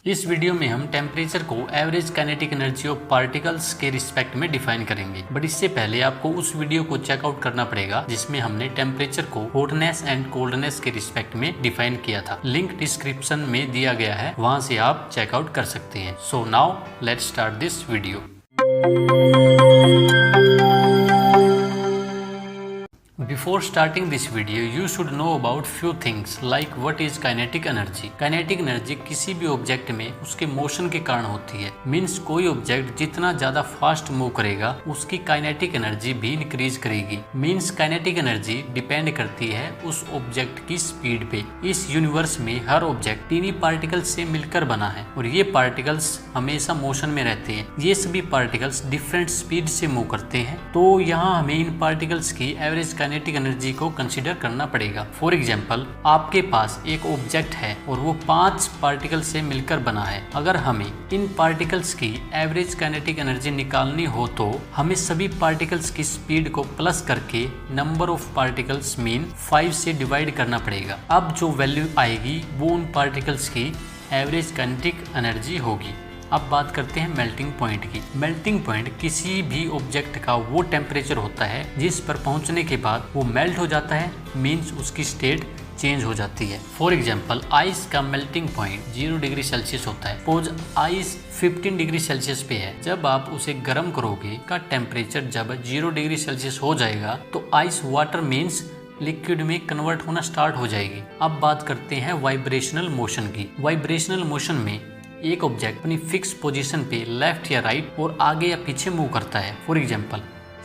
इस वीडियो में हम टेम्परेचर को average kinetic energy of particles के रिस्पेक्ट में डिफाइन करेंगे, बट इससे पहले आपको उस वीडियो को चेकआउट करना पड़ेगा जिसमें हमने टेम्परेचर को हॉटनेस एंड कोल्डनेस के रिस्पेक्ट में डिफाइन किया था। लिंक डिस्क्रिप्शन में दिया गया है, वहां से आप चेकआउट कर सकते हैं। So now let's start this video. Before starting this video, you should know about few things like what is kinetic energy. Kinetic energy किसी भी ऑब्जेक्ट में उसके मोशन के कारण होती है। मीन्स कोई ऑब्जेक्ट जितना ज्यादा फास्ट मूव करेगा उसकी काइनेटिक एनर्जी भी इंक्रीज करेगी। मीन्स काइनेटिक एनर्जी डिपेंड करती है उस ऑब्जेक्ट की स्पीड पे। इस यूनिवर्स में हर ऑब्जेक्ट टीनी पार्टिकल्स से मिलकर बना है और ये पार्टिकल्स हमेशा मोशन में रहते हैं। ये सभी पार्टिकल्स डिफरेंट स्पीड से मूव करते हैं, तो यहाँ हमें इन पार्टिकल्स की एवरेज काइनेटिक एनर्जी को कंसीडर करना पड़ेगा। फॉर एग्जांपल, आपके पास एक ऑब्जेक्ट है और वो 5 पार्टिकल से मिलकर बना है। अगर हमें इन पार्टिकल्स की एवरेज काइनेटिक एनर्जी निकालनी हो तो हमें सभी पार्टिकल्स की स्पीड को प्लस करके नंबर ऑफ पार्टिकल्स मीन 5 से डिवाइड करना पड़ेगा। अब जो वैल्यू आएगी वो उन पार्टिकल्स की एवरेज काइनेटिक एनर्जी होगी। अब बात करते हैं मेल्टिंग पॉइंट की। मेल्टिंग पॉइंट किसी भी ऑब्जेक्ट का वो टेम्परेचर होता है जिस पर पहुंचने के बाद वो मेल्ट हो जाता है, मीन्स उसकी स्टेट चेंज हो जाती है। फॉर एग्जाम्पल, आइस का मेल्टिंग पॉइंट 0 डिग्री सेल्सियस होता है। सपोज आइस 15 डिग्री सेल्सियस पे है। जब आप उसे गर्म करोगे का टेम्परेचर जब 0 डिग्री सेल्सियस हो जाएगा तो आइस वाटर मीन्स लिक्विड में कन्वर्ट होना स्टार्ट हो जाएगी। अब बात करते हैं वाइब्रेशनल मोशन की। वाइब्रेशनल मोशन में एक ऑब्जेक्ट अपनी फिक्स पोजीशन पे लेफ्ट या राइट और आगे या पीछे मूव करता है। फॉर एग्जांपल,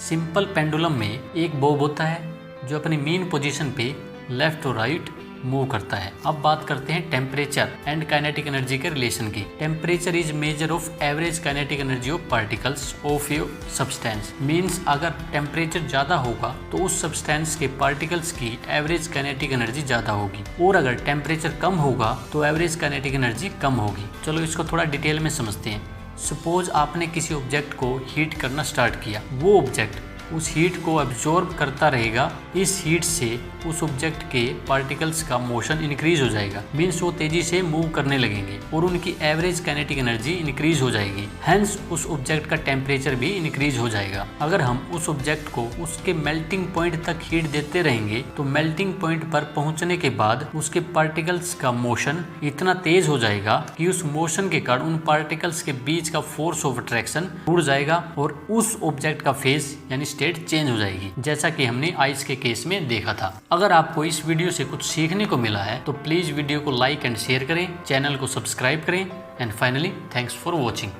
सिंपल पेंडुलम में एक बॉब होता है जो अपनी मेन पोजीशन पे लेफ्ट और राइट मूव करता है। अब बात करते हैं टेम्परेचर एंड काइनेटिक एनर्जी के रिलेशन की। Temperature is measure of average kinetic energy of particles of a substance. Means अगर टेम्परेचर ज्यादा होगा तो उस सब्सटेंस के पार्टिकल्स की एवरेज काइनेटिक एनर्जी ज्यादा होगी, और अगर टेम्परेचर कम होगा तो एवरेज काइनेटिक एनर्जी कम होगी। चलो इसको थोड़ा डिटेल में समझते हैं। सपोज आपने किसी ऑब्जेक्ट को हीट करना स्टार्ट किया। वो ऑब्जेक्ट उस हीट को अब्जॉर्ब करता रहेगा। इस हीट से उस ऑब्जेक्ट के पार्टिकल्स का मोशन इंक्रीज हो जाएगा, मीन्स वो तेजी से मूव करने लगेंगे और उनकी एवरेज काइनेटिक एनर्जी इंक्रीज हो जाएगी। हेंस उस ऑब्जेक्ट का टेम्परेचर भी इंक्रीज हो जाएगा। अगर हम उस ऑब्जेक्ट को उसके मेल्टिंग पॉइंट तक हीट देते रहेंगे तो मेल्टिंग पॉइंट पर पहुंचने के बाद उसके पार्टिकल्स का मोशन इतना तेज हो जाएगा कि उस मोशन के कारण उन पार्टिकल्स के बीच का फोर्स ऑफ अट्रैक्शन उड़ जाएगा और उस ऑब्जेक्ट का फेस यानी स्टेट चेंज हो जाएगी, जैसा कि हमने आइस के केस में देखा था। अगर आपको इस वीडियो से कुछ सीखने को मिला है तो प्लीज वीडियो को लाइक एंड शेयर करें, चैनल को सब्सक्राइब करें, and finally thanks for watching.